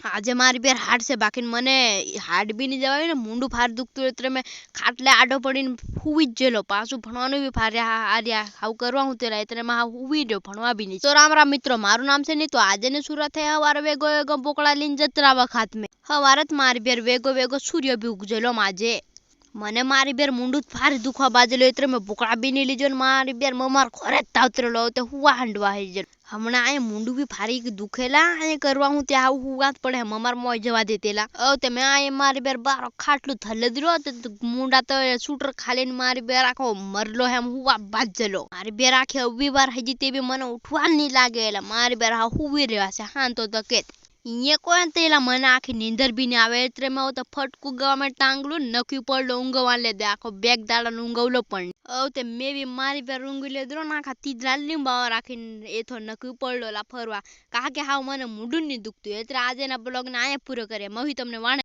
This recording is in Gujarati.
આજે મારી બેર હાડ છે બાકી મને હાડ બી નહીં જવાય ને મૂંડું ફાર દુખતું એટલે મેં ખાટલે આડો પડીને હુઈ જ જેલો પાછું ભણવાનું બી ફાર્યા આર્યા હાવ કરવા હું તેલા એટલે માં હુઈ રહ્યો ભણવા બી નહીં. તો રામ રામ મિત્રો, મારું નામ છે નહીં તો આજે ને સુરત થયા હવારે વેગો વેગો બોકડા લઈને જતરા વખત મેં હવારે જ મારી બેર વેગો વેગો સૂર્ય બી ઉગજેલો માજે. મને મારી બેર મૂંડું ફાર દુખવા બાજેલો એટલે મેં બોકડા બી નહીં લીધો ને મારી બેર મમાર ખોરે જ તાવતરેલો તે હુવા હાંડવા હઈ જ હમણાં અહીંયા મૂંડું બી ફારી દુખેલા અહીંયા કરવા હું ત્યાં આવું હુવા જ પડે મમાર મોય જવા દેતેલા તે મેં અહીંયા મારી બેર બારો ખાટલું થલે દીધો મૂંડા તો શૂટર ખાલીને મારી બેર આખો મરલો એમ હુવા બાજેલો મારી બેર આખી અવી વાર હજી તે બી મને ઉઠવા નહીં લાગે એટલે મારી બેર હા હુવી રહ્યા છે હા તો કે અહીંયા કોઈ તેલા મને આખી નીંદર બી નહીં આવે એટલે મેં તો ફટકું ગવામાં ટાંગલું નખ્યું પડલો ઊંઘવા લે દે આખો બેગ દાડાનો ઊંઘવલો પણ તે મેં બી મારી બેર ઊંઘી લેધો ને આખા તીજરા લીંબા રાખીને એ તો નખ્યું પડલો લા ફરવા કારણ કે હાવ મને મૂંડું નહીં દુખતું એટલે આજેના બ્લોગને અહીંયા પૂરો કરીએ મહી તમને વાણે